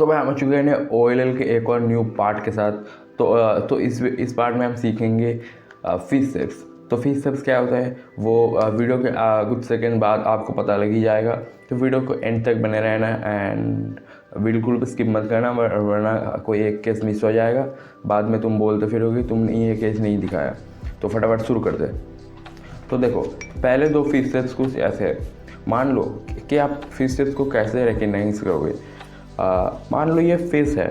तो भाई हम आ चुके हैं OLL के एक और न्यू पार्ट के साथ। तो इस पार्ट में हम सीखेंगे फिश स्टेप्स। तो फिश स्टेप्स क्या होता है वो वीडियो के कुछ सेकंड बाद आपको पता लग ही जाएगा। तो वीडियो को एंड तक बने रहना एंड बिल्कुल भी स्किप मत करना, वरना कोई एक केस मिस हो जाएगा। बाद में तुम बोलते फिरोगे तुमने ये केस नहीं दिखाया। तो फटाफट शुरू कर दे। तो देखो, पहले दो फिश स्टेप्स कुछ ऐसे है। मान लो कि आप फिश स्टेप्स को कैसे रिकग्नाइज करोगे। मान लो ये फिश है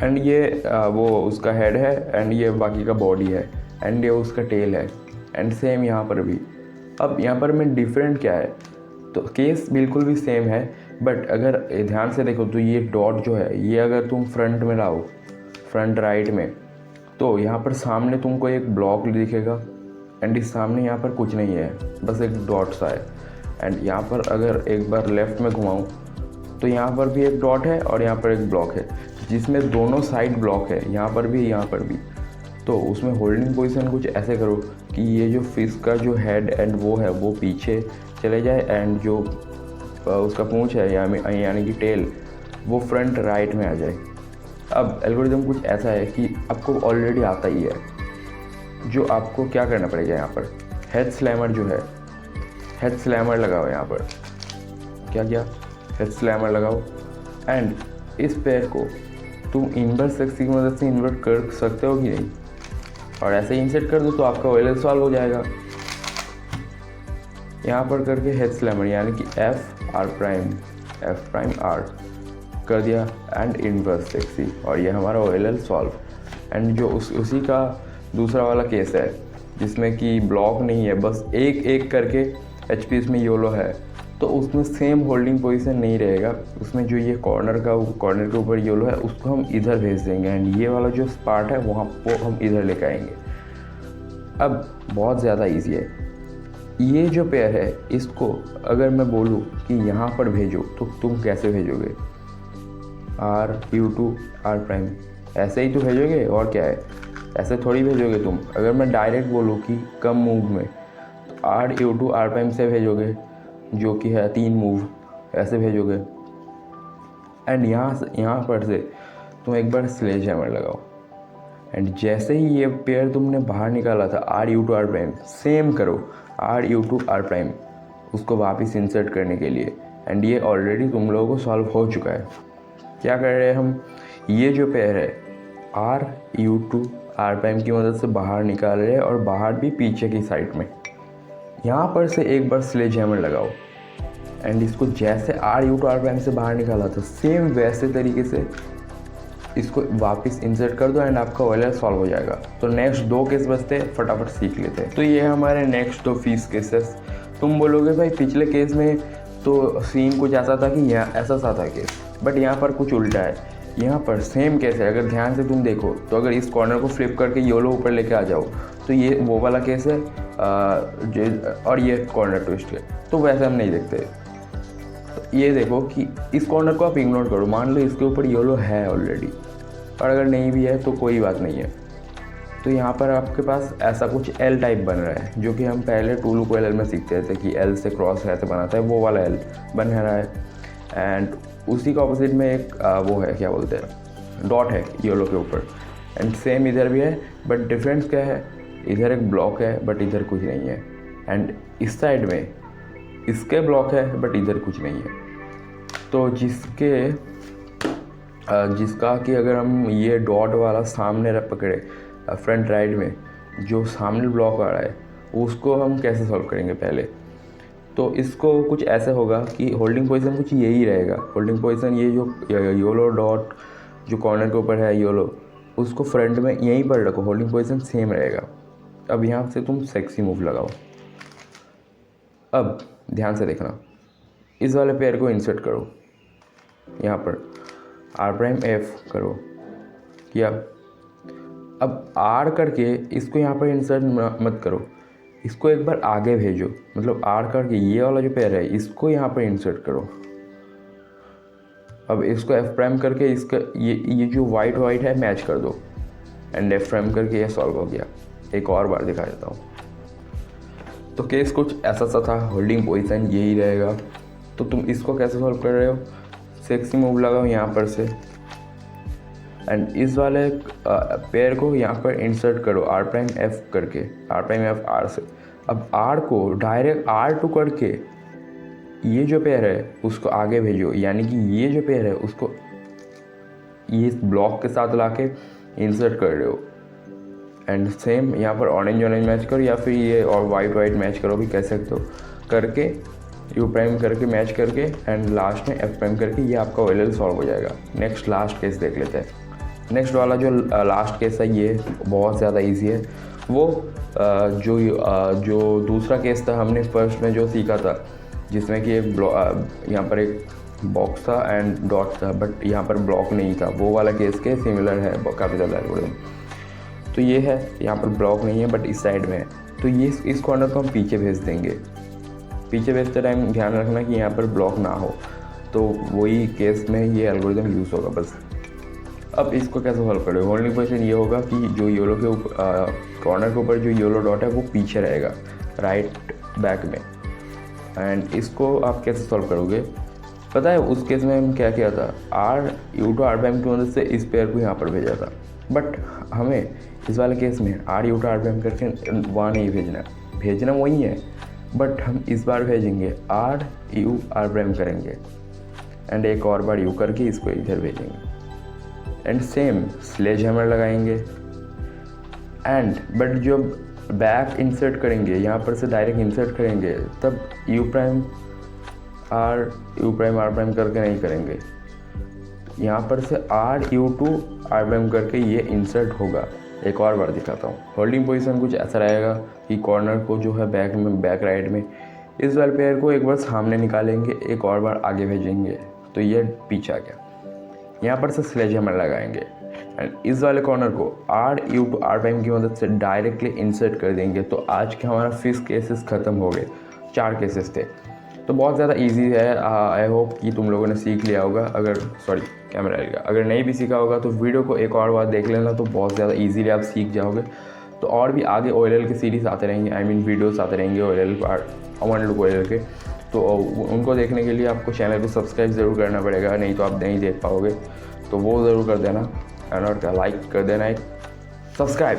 एंड ये वो उसका हेड है एंड ये बाकी का बॉडी है एंड ये उसका टेल है एंड सेम यहाँ पर भी। अब यहाँ पर में डिफरेंट क्या है, तो केस बिल्कुल भी सेम है, बट अगर ध्यान से देखो तो ये डॉट जो है ये अगर तुम फ्रंट में लाओ, फ्रंट राइट में, तो यहाँ पर सामने तुमको एक ब्लॉक दिखेगा एंड इस सामने यहाँ पर कुछ नहीं है, बस एक डॉट सा है। एंड यहाँ पर अगर एक बार लेफ़्ट में घुमाऊँ तो यहाँ पर भी एक डॉट है और यहाँ पर एक ब्लॉक है, जिसमें दोनों साइड ब्लॉक है, यहाँ पर भी यहाँ पर भी। तो उसमें होल्डिंग पोजीशन कुछ ऐसे करो कि ये जो फिश का जो हेड एंड वो है वो पीछे चले जाए एंड जो उसका पूंछ है यानी कि टेल वो फ्रंट राइट में आ जाए। अब एल्गोरिदम कुछ ऐसा है कि आपको ऑलरेडी आता ही है। जो आपको क्या करना पड़ेगा, यहाँ पर हेड स्लैमर जो है, हेड स्लैमर लगाओ। यहाँ पर क्या किया, हेड स्लैमर लगाओ एंड इस पैर को तुम इन्वर्स एक्सिस की मदद से इन्वर्ट कर सकते हो कि नहीं, और ऐसे इंसर्ट कर दो तो आपका OLL सॉल्व हो जाएगा। यहाँ पर करके हेड स्लैमर यानी कि F प्राइम R कर दिया एंड इन्वर्स एक्सिस, और ये हमारा OLL सॉल्व। एंड जो उसी का दूसरा वाला केस है जिसमें कि ब्लॉक नहीं है, बस एक एक करके HP में योलो है, तो उसमें सेम होल्डिंग पोजीशन नहीं रहेगा। उसमें जो ये कॉर्नर के ऊपर योलो है उसको हम इधर भेज देंगे एंड ये वाला जो पार्ट है वहाँ वो हम इधर लेकर आएंगे। अब बहुत ज़्यादा इजी है। ये जो पेयर है इसको अगर मैं बोलूँ कि यहाँ पर भेजो तो तुम कैसे भेजोगे, R ऐसे ही तो भेजोगे, और क्या है, ऐसे थोड़ी भेजोगे तुम। अगर मैं डायरेक्ट बोलूँ कि कम मूव में तो R से भेजोगे, जो कि है 3 मूव, ऐसे भेजोगे। एंड यहाँ पर से तुम एक बार स्लेज हैमर लगाओ एंड जैसे ही ये पेयर तुमने बाहर निकाला था R सेम करो R उसको वापस इंसर्ट करने के लिए। एंड ये ऑलरेडी तुम लोगों को सॉल्व हो चुका है। क्या कर रहे हैं हम, ये जो पेयर है R की मदद से बाहर निकाल रहे हैं और बाहर भी पीछे की साइड में। यहाँ पर से एक बार स्लेज हैमर लगाओ एंड इसको जैसे R से बाहर निकाला था सेम वैसे तरीके से इसको वापस इंसर्ट कर दो एंड आपका OLL सॉल्व हो जाएगा। तो नेक्स्ट 2 केस बचते हैं, फटाफट सीख लेते हैं। तो ये हमारे नेक्स्ट 2 फिश केसेस। तुम बोलोगे भाई पिछले केस में तो सीन कुछ ऐसा था कि यहाँ ऐसा सा था केस, बट यहाँ पर कुछ उल्टा है। यहाँ पर सेम केस है, अगर ध्यान से तुम देखो तो अगर इस कॉर्नर को फ्लिप करके योलो ऊपर लेके आ जाओ तो ये वो वाला केस है और ये कॉर्नर ट्विस्ट है, तो वैसे हम नहीं देखते। तो ये देखो कि इस कॉर्नर को आप इग्नोर करो, मान लो इसके ऊपर योलो है ऑलरेडी, और अगर नहीं भी है तो कोई बात नहीं है। तो यहाँ पर आपके पास ऐसा कुछ L टाइप बन रहा है, जो कि हम पहले टूलू को LL में सीखते थे कि L से क्रॉस ऐसे बनाता है, वो वाला L बन रहा है। एंड उसी का ऑपोजिट में एक वो है, क्या बोलते हैं, डॉट है येलो के ऊपर। एंड सेम इधर भी है, बट डिफरेंस क्या है, इधर एक ब्लॉक है बट इधर कुछ नहीं है। एंड इस साइड में इसके ब्लॉक है बट इधर कुछ नहीं है। तो जिसका कि अगर हम ये डॉट वाला सामने पकड़े फ्रंट राइट में, जो सामने ब्लॉक आ रहा है उसको हम कैसे सॉल्व करेंगे पहले। तो इसको कुछ ऐसे होगा कि होल्डिंग पोजीशन कुछ यही रहेगा। होल्डिंग पोजीशन ये जो योलो डॉट जो कॉर्नर के ऊपर है योलो, उसको फ्रंट में यहीं पर रखो, होल्डिंग पोजीशन सेम रहेगा। अब यहाँ से तुम सेक्सी मूव लगाओ। अब ध्यान से देखना, इस वाले पेयर को इंसर्ट करो, यहाँ पर R' करो किया। अब R करके इसको यहाँ पर इंसर्ट मत करो, इसको एक बार आगे भेजो, मतलब R करके ये वाला जो पेयर है इसको यहाँ पर इंसर्ट करो। अब इसको F' करके इसका ये जो वाइट है मैच कर दो एंड F' करके ये सॉल्व हो गया। एक और बार दिखा देता हूँ। तो केस कुछ ऐसा सा था, होल्डिंग पोजीशन यही रहेगा। तो तुम इसको कैसे सॉल्व कर रहे हो, सेक्सी मूव लगाओ यहाँ पर से एंड इस वाले पेयर को यहाँ पर इंसर्ट करो R'F करके, R''F R से। अब R को डायरेक्ट R2 करके ये जो पेयर है उसको आगे भेजो, यानी कि ये जो पेयर है उसको ये ब्लॉक के साथ लाके इंसर्ट कर रहे हो। एंड सेम यहाँ पर ऑरेंज मैच करो या फिर ये और वाइट मैच करो भी कह सकते हो, करके U' करके मैच करके एंड लास्ट में F' करके ये आपका OLL सॉल्व हो जाएगा। नेक्स्ट लास्ट केस देख लेते हैं। नेक्स्ट वाला जो लास्ट केस है ये बहुत ज़्यादा इजी है। वो जो दूसरा केस था हमने फर्स्ट में जो सीखा था, जिसमें कि एक यहाँ पर एक बॉक्स था एंड डॉट था बट यहाँ पर ब्लॉक नहीं था, वो वाला केस के सिमिलर है काफ़ी ज़्यादा एल्गोरिथम। तो ये है, यहाँ पर ब्लॉक नहीं है बट इस साइड में है, तो ये इस कॉर्नर को हम पीछे भेज देंगे। पीछे भेजते टाइम ध्यान रखना कि यहाँ पर ब्लॉक ना हो, तो वही केस में ये एल्गोरिथम यूज़ होगा बस। अब इसको कैसे सॉल्व करें? ओनली क्वेश्चन ये होगा कि जो येलो के कॉर्नर के ऊपर जो येलो डॉट है वो पीछे रहेगा राइट बैक में। एंड इसको आप कैसे सॉल्व करोगे? पता है उस केस में हम क्या किया था, U to R' की मदद से इस पेयर को यहाँ पर भेजा था, बट हमें इस वाले केस में U to R' करके वहाँ नहीं भेजना वही है, बट हम इस बार भेजेंगे U R' करेंगे एंड एक और बार U करके इसको इधर भेजेंगे एंड सेम स्लेज हैमर लगाएंगे एंड बट जो बैक इंसर्ट करेंगे यहाँ पर से डायरेक्ट इंसर्ट करेंगे तब U' R' करके नहीं करेंगे, यहाँ पर से U to R' करके ये इंसर्ट होगा। एक और बार दिखाता हूँ। होल्डिंग पोजीशन कुछ ऐसा रहेगा कि कॉर्नर को जो है बैक राइट में इस वाले पेयर को एक बार सामने निकालेंगे, एक और बार आगे भेजेंगे तो ये पीछे आ गया। यहाँ पर से स्लेज हैमर लगाएंगे एंड इस वाले कॉर्नर को U to R' की मदद से डायरेक्टली इंसर्ट कर देंगे। तो आज के हमारा 5 केसेस ख़त्म हो गए, 4 केसेस थे, तो बहुत ज़्यादा इजी है। आई होप कि तुम लोगों ने सीख लिया होगा। अगर नहीं भी सीखा होगा तो वीडियो को एक और बार देख लेना, तो बहुत ज़्यादा इजीली आप सीख जाओगे। तो और भी आगे OLL के सीरीज़ आते रहेंगे, वीडियोस आते रहेंगे OLL OLL के, तो उनको देखने के लिए आपको चैनल को सब्सक्राइब ज़रूर करना पड़ेगा, नहीं तो आप नहीं देख पाओगे। तो वो ज़रूर कर देना एंड लाइक कर देना, एक सब्सक्राइब।